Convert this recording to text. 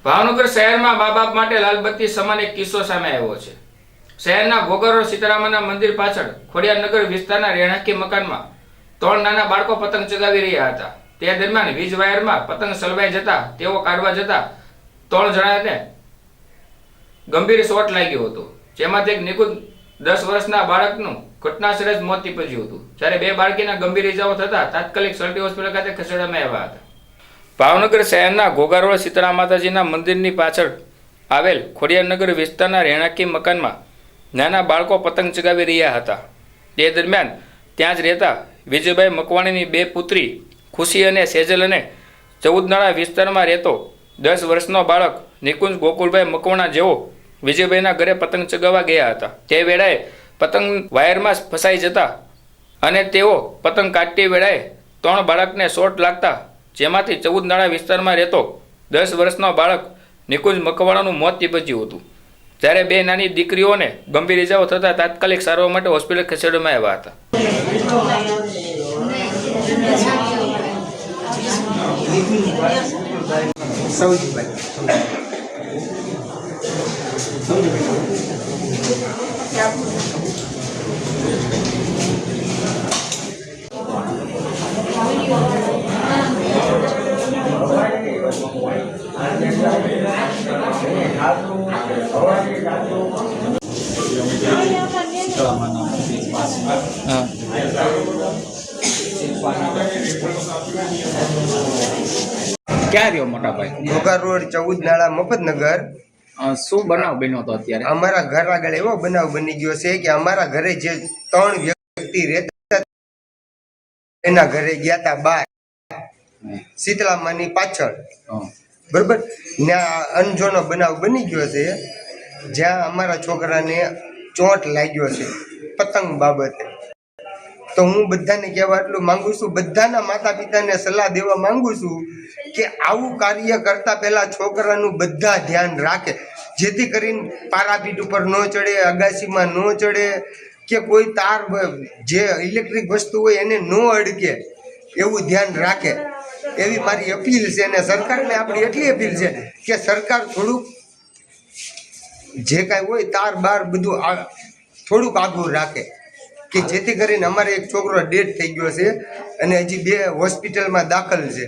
ભાવનગર શહેરમાં મા બાપ માટે લાલબત્તી સમાન એક કિસ્સો સામે આવ્યો છે। શહેરના ઘોઘર સીતારામના મંદિર પાછળ ખોડિયારનગર વિસ્તારના રહેણાંકી મકાનમાં 3 નાના બાળકો પતંગ ચગાવી રહ્યા હતા। તે દરમિયાન વીજ વાયરમાં પતંગ સલવાઈ જતા તેઓ કાઢવા જતા 3 જણાને ગંભીર શોટ લાગ્યો હતો, જેમાંથી એક નિકુંજ 10 વર્ષના બાળકનું ઘટનાસ્થળે જ મોત નીપજ્યું હતું, જ્યારે 2 બાળકીના ગંભીર ઇજાઓ થતા તાત્કાલિક સલટી હોસ્પિટલ ખાતે ખસેડવામાં આવ્યા હતા। ભાવનગર શહેરના ઘોઘર સીતારામ માતાજીના મંદિરની પાછળ આવેલ ખોડિયારનગર વિસ્તારના રહેણાંકી મકાનમાં નાના બાળકો પતંગ ચગાવી રહ્યા હતા। તે દરમિયાન ત્યાં જ રહેતા વિજયભાઈ મકવાણીની 2 પુત્રી ખુશી અને સેજલ અને 14 નાળા વિસ્તારમાં રહેતો 10 વર્ષનો બાળક નિકુંજ ગોકુલભાઈ મકવાણા જેવો વિજયભાઈના ઘરે પતંગ ચગાવવા ગયા હતા। તે વેળાએ પતંગ વાયરમાં ફસાઈ જતા અને તેઓ પતંગ કાઢતી વેળાએ 3 બાળકને શોટ લાગતા, જેમાંથી 14 નાળા વિસ્તારમાં રહેતો 10 વર્ષનો બાળક નિકુંજ મકવાણાનું મોત નીપજ્યું હતું, જ્યારે 2 નાની દીકરીઓને ગંભીર ઇજાઓ થતાં તાત્કાલિક સારવાર માટે હોસ્પિટલ ખસેડવામાં આવ્યા હતા। ક્યાં રહ્યો મોટા ભાઈ? ઘોઘા રોડ 14 નાળા મફતનગર। શું બનાવ બન્યો હતો અત્યારે? અમારા ઘર આગળ એવો બનાવ બની ગયો છે કે અમારા ઘરે જે 3 વ્યક્તિ રહેતા એના ઘરે ગયા હતા બહાર શીતળામાની પાછળ, બરોબર, ત્યાં અનજોનો બનાવ બની ગયો છે, જ્યાં અમારા છોકરાને ચોટ લાગ્યો છે પતંગ બાબતે। તો હું બધાને કહેવા એટલું માંગુ છું, બધાના માતા પિતાને સલાહ દેવા માંગુ છું કે આવું કાર્ય કરતા પહેલા છોકરાનું બધા ધ્યાન રાખે, જેથી કરીને પારાપીટ ઉપર ન ચડે, અગાસીમાં ન ચડે, કે કોઈ તાર જે ઇલેક્ટ્રિક વસ્તુ હોય એને ન અડકે, એવું ધ્યાન રાખે, એવી મારી અપીલ છે। અને સરકારને આપણી એટલી અપીલ છે કે સરકાર થોડુંક જે કાંઈ હોય તાર બાર બધું થોડુંક આગળ રાખે, કે જેથી કરીને અમારે એક છોકરો ડેડ થઈ ગયો છે અને હજી 2 હોસ્પિટલમાં દાખલ છે।